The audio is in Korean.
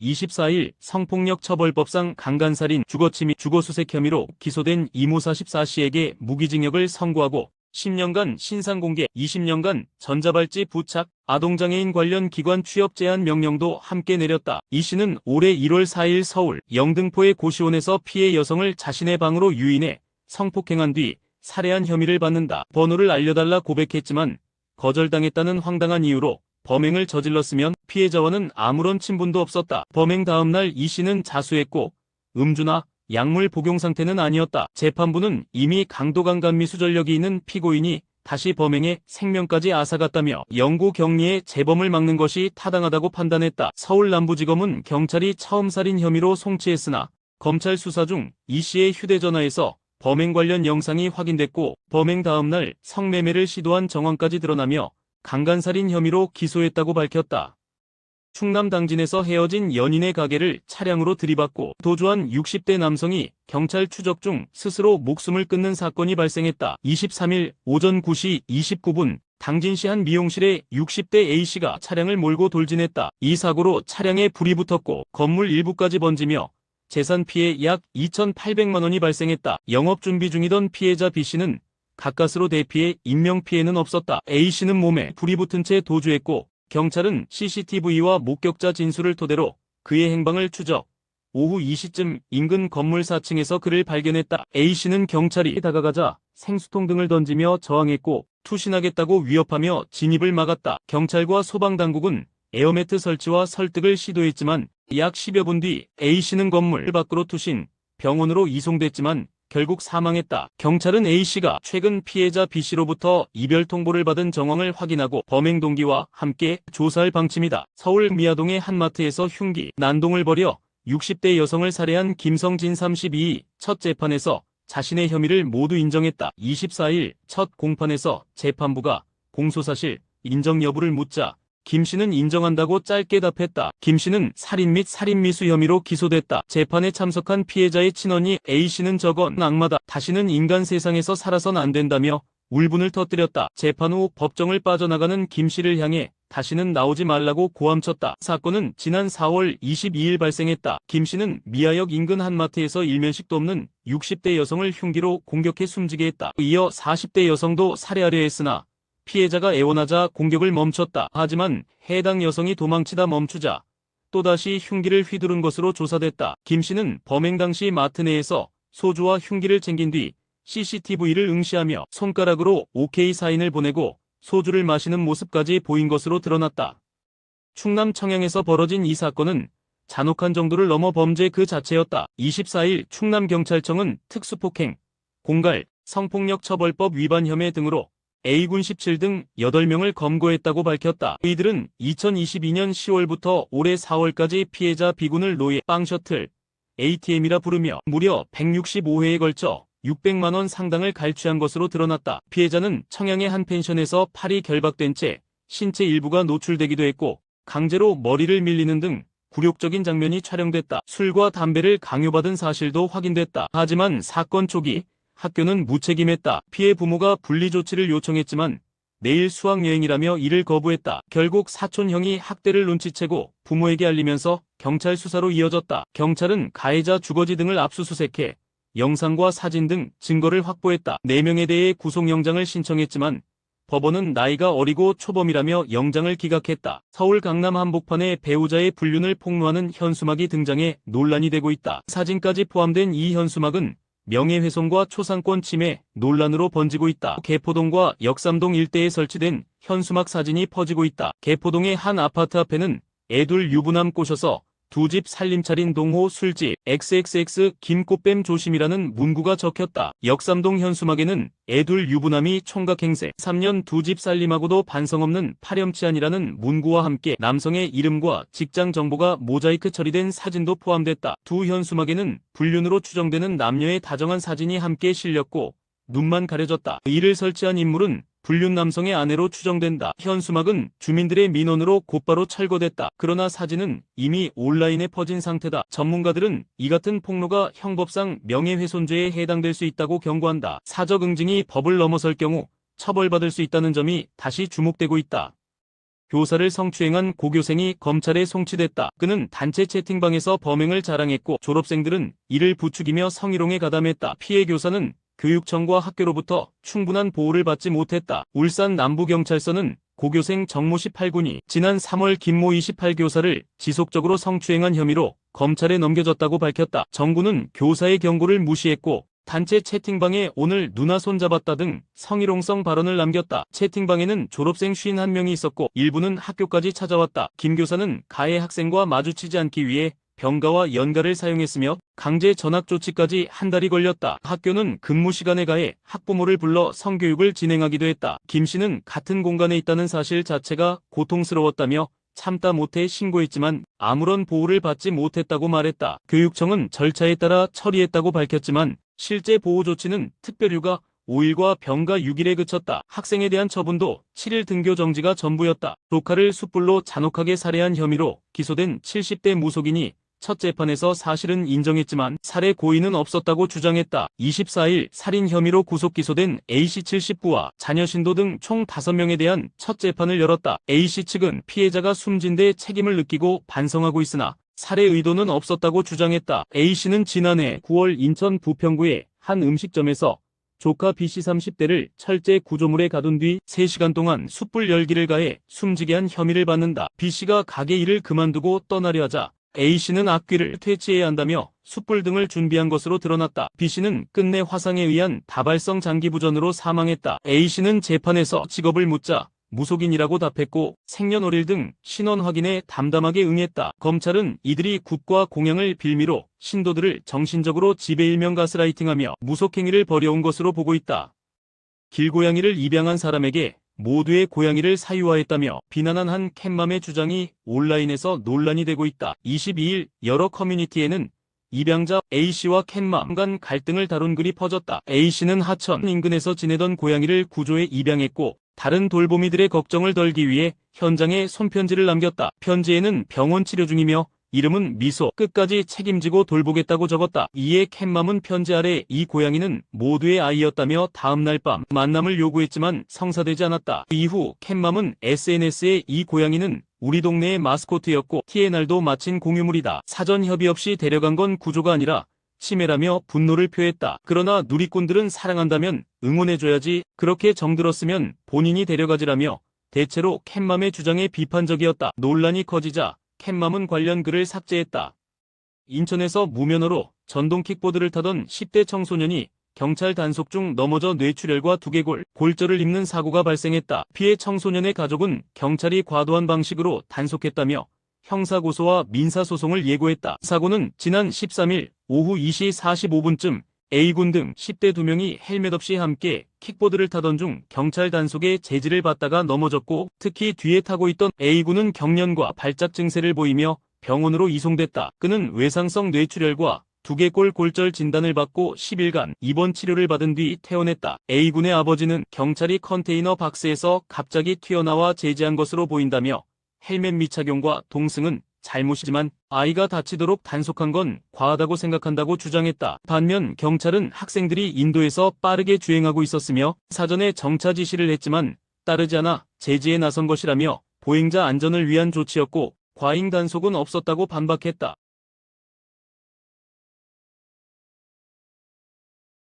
24일 성폭력 처벌법상 강간살인, 주거침입, 주거수색 혐의로 기소된 이모 44씨에게 무기징역을 선고하고 10년간 신상공개, 20년간 전자발찌 부착, 아동장애인 관련 기관 취업 제한 명령도 함께 내렸다. 이 씨는 올해 1월 4일 서울 영등포의 고시원에서 피해 여성을 자신의 방으로 유인해 성폭행한 뒤 살해한 혐의를 받는다. 번호를 알려달라 고백했지만 거절당했다는 황당한 이유로 범행을 저질렀으면 피해자와는 아무런 친분도 없었다. 범행 다음 날 이 씨는 자수했고 음주나 약물 복용 상태는 아니었다. 재판부는 이미 강도 강간미수 전력이 있는 피고인이 다시 범행에 생명까지 앗아갔다며 영구 격리에 재범을 막는 것이 타당하다고 판단했다. 서울 남부지검은 경찰이 처음 살인 혐의로 송치했으나 검찰 수사 중 이 씨의 휴대전화에서 범행 관련 영상이 확인됐고 범행 다음 날 성매매를 시도한 정황까지 드러나며 강간살인 혐의로 기소했다고 밝혔다. 충남 당진에서 헤어진 연인의 가게를 차량으로 들이받고 도주한 60대 남성이 경찰 추적 중 스스로 목숨을 끊는 사건이 발생했다. 23일 오전 9시 29분 당진시 한 미용실에 60대 A씨가 차량을 몰고 돌진했다. 이 사고로 차량에 불이 붙었고 건물 일부까지 번지며 재산 피해 약 2,800만 원이 발생했다. 영업 준비 중이던 피해자 B씨는 가까스로 대피해 인명피해는 없었다. A씨는 몸에 불이 붙은 채 도주했고 경찰은 CCTV와 목격자 진술을 토대로 그의 행방을 추적. 오후 2시쯤 인근 건물 4층에서 그를 발견했다. A씨는 경찰이 다가가자 생수통 등을 던지며 저항했고 투신하겠다고 위협하며 진입을 막았다. 경찰과 소방당국은 에어매트 설치와 설득을 시도했지만 약 10여 분 뒤 A씨는 건물 밖으로 투신, 병원으로 이송됐지만 결국 사망했다. 경찰은 A씨가 최근 피해자 B씨로부터 이별 통보를 받은 정황을 확인하고 범행 동기와 함께 조사할 방침이다. 서울 미아동의 한 마트에서 흉기, 난동을 벌여 60대 여성을 살해한 김성진 32이 첫 재판에서 자신의 혐의를 모두 인정했다. 24일 첫 공판에서 재판부가 공소사실 인정 여부를 묻자 김 씨는 인정한다고 짧게 답했다. 김 씨는 살인 및 살인미수 혐의로 기소됐다. 재판에 참석한 피해자의 친언니 A 씨는 저건 악마다. 다시는 인간 세상에서 살아선 안 된다며 울분을 터뜨렸다. 재판 후 법정을 빠져나가는 김 씨를 향해 다시는 나오지 말라고 고함쳤다. 사건은 지난 4월 22일 발생했다. 김 씨는 미아역 인근 한 마트에서 일면식도 없는 60대 여성을 흉기로 공격해 숨지게 했다. 이어 40대 여성도 살해하려 했으나 피해자가 애원하자 공격을 멈췄다. 하지만 해당 여성이 도망치다 멈추자 또다시 흉기를 휘두른 것으로 조사됐다. 김 씨는 범행 당시 마트 내에서 소주와 흉기를 챙긴 뒤 CCTV를 응시하며 손가락으로 OK 사인을 보내고 소주를 마시는 모습까지 보인 것으로 드러났다. 충남 청양에서 벌어진 이 사건은 잔혹한 정도를 넘어 범죄 그 자체였다. 24일 충남경찰청은 특수폭행, 공갈, 성폭력 처벌법 위반 혐의 등으로 A군 17 등 8명을 검거했다고 밝혔다. 이들은 2022년 10월부터 올해 4월까지 피해자 B군을 노예, 빵셔틀, ATM이라 부르며 무려 165회에 걸쳐 600만 원 상당을 갈취한 것으로 드러났다. 피해자는 청양의 한 펜션에서 팔이 결박된 채 신체 일부가 노출되기도 했고 강제로 머리를 밀리는 등 굴욕적인 장면이 촬영됐다. 술과 담배를 강요받은 사실도 확인됐다. 하지만 사건 초기 학교는 무책임했다. 피해 부모가 분리 조치를 요청했지만 내일 수학여행이라며 이를 거부했다. 결국 사촌 형이 학대를 눈치채고 부모에게 알리면서 경찰 수사로 이어졌다. 경찰은 가해자 주거지 등을 압수수색해 영상과 사진 등 증거를 확보했다. 4명에 대해 구속영장을 신청했지만 법원은 나이가 어리고 초범이라며 영장을 기각했다. 서울 강남 한복판에 배우자의 불륜을 폭로하는 현수막이 등장해 논란이 되고 있다. 사진까지 포함된 이 현수막은 명예훼손과 초상권 침해 논란으로 번지고 있다. 개포동과 역삼동 일대에 설치된 현수막 사진이 퍼지고 있다. 개포동의 한 아파트 앞에는 애둘 유부남 꼬셔서 두 집 살림 차린 동호 술집 XXX 김꽃뱀 조심이라는 문구가 적혔다. 역삼동 현수막에는 애둘 유부남이 총각행세 3년 두 집 살림하고도 반성없는 파렴치한이라는 문구와 함께 남성의 이름과 직장 정보가 모자이크 처리된 사진도 포함됐다. 두 현수막에는 불륜으로 추정되는 남녀의 다정한 사진이 함께 실렸고 눈만 가려졌다. 이를 설치한 인물은 불륜 남성의 아내로 추정된다. 현수막은 주민들의 민원으로 곧바로 철거됐다. 그러나 사진은 이미 온라인에 퍼진 상태다. 전문가들은 이 같은 폭로가 형법상 명예훼손죄에 해당될 수 있다고 경고한다. 사적 응징이 법을 넘어설 경우 처벌받을 수 있다는 점이 다시 주목되고 있다. 교사를 성추행한 고교생이 검찰에 송치됐다. 그는 단체 채팅방에서 범행을 자랑했고 졸업생들은 이를 부추기며 성희롱에 가담했다. 피해 교사는 교육청과 학교로부터 충분한 보호를 받지 못했다. 울산 남부경찰서는 고교생 정모 18군이 지난 3월 김모 28교사를 지속적으로 성추행한 혐의로 검찰에 넘겨졌다고 밝혔다. 정군은 교사의 경고를 무시했고 단체 채팅방에 오늘 누나 손잡았다 등 성희롱성 발언을 남겼다. 채팅방에는 졸업생 51명이 있었고 일부는 학교까지 찾아왔다. 김 교사는 가해 학생과 마주치지 않기 위해 병가와 연가를 사용했으며 강제 전학 조치까지 한 달이 걸렸다. 학교는 근무 시간에 가해 학부모를 불러 성교육을 진행하기도 했다. 김 씨는 같은 공간에 있다는 사실 자체가 고통스러웠다며 참다 못해 신고했지만 아무런 보호를 받지 못했다고 말했다. 교육청은 절차에 따라 처리했다고 밝혔지만 실제 보호 조치는 특별휴가 5일과 병가 6일에 그쳤다. 학생에 대한 처분도 7일 등교 정지가 전부였다. 조카를 숯불로 잔혹하게 살해한 혐의로 기소된 70대 무속인이 첫 재판에서 사실은 인정했지만 살해 고의는 없었다고 주장했다. 24일 살인 혐의로 구속 기소된 A씨 79와 자녀 신도 등 총 5명에 대한 첫 재판을 열었다. A씨 측은 피해자가 숨진 데 책임을 느끼고 반성하고 있으나 살해 의도는 없었다고 주장했다. A씨는 지난해 9월 인천 부평구의 한 음식점에서 조카 B씨 30대를 철제 구조물에 가둔 뒤 3시간 동안 숯불 열기를 가해 숨지게 한 혐의를 받는다. B씨가 가게 일을 그만두고 떠나려 하자 A씨는 악귀를 퇴치해야 한다며 숯불 등을 준비한 것으로 드러났다. B씨는 끝내 화상에 의한 다발성 장기부전으로 사망했다. A씨는 재판에서 직업을 묻자 무속인이라고 답했고 생년월일 등 신원 확인에 담담하게 응했다. 검찰은 이들이 국가 공양을 빌미로 신도들을 정신적으로 지배일명 가스라이팅하며 무속행위를 벌여온 것으로 보고 있다. 길고양이를 입양한 사람에게 모두의 고양이를 사유화했다며 비난한 한 캣맘의 주장이 온라인에서 논란이 되고 있다. 22일 여러 커뮤니티에는 입양자 A씨와 캣맘 간 갈등을 다룬 글이 퍼졌다. A씨는 하천 인근에서 지내던 고양이를 구조해 입양했고 다른 돌보미들의 걱정을 덜기 위해 현장에 손편지를 남겼다. 편지에는 병원 치료 중이며 이름은 미소, 끝까지 책임지고 돌보겠다고 적었다. 이에 캣맘은 편지 아래 이 고양이는 모두의 아이였다며 다음날 밤 만남을 요구했지만 성사되지 않았다. 이후 캣맘은 SNS에 이 고양이는 우리 동네의 마스코트였고 TNR도 마친 공유물이다. 사전 협의 없이 데려간 건 구조가 아니라 치매라며 분노를 표했다. 그러나 누리꾼들은 사랑한다면 응원해줘야지, 그렇게 정들었으면 본인이 데려가지라며 대체로 캣맘의 주장에 비판적이었다. 논란이 커지자 캣맘은 관련 글을 삭제했다. 인천에서 무면허로 전동 킥보드를 타던 10대 청소년이 경찰 단속 중 넘어져 뇌출혈과 두개골, 골절을 입는 사고가 발생했다. 피해 청소년의 가족은 경찰이 과도한 방식으로 단속했다며 형사고소와 민사소송을 예고했다. 사고는 지난 13일 오후 2시 45분쯤 A군 등 10대 2명이 헬멧 없이 함께 킥보드를 타던 중 경찰 단속에 제지를 받다가 넘어졌고 특히 뒤에 타고 있던 A군은 경련과 발작 증세를 보이며 병원으로 이송됐다. 그는 외상성 뇌출혈과 두개골 골절 진단을 받고 10일간 입원 치료를 받은 뒤 퇴원했다. A군의 아버지는 경찰이 컨테이너 박스에서 갑자기 튀어나와 제지한 것으로 보인다며 헬멧 미착용과 동승은 잘못이지만 아이가 다치도록 단속한 건 과하다고 생각한다고 주장했다. 반면 경찰은 학생들이 인도에서 빠르게 주행하고 있었으며 사전에 정차 지시를 했지만 따르지 않아 제지에 나선 것이라며 보행자 안전을 위한 조치였고 과잉 단속은 없었다고 반박했다.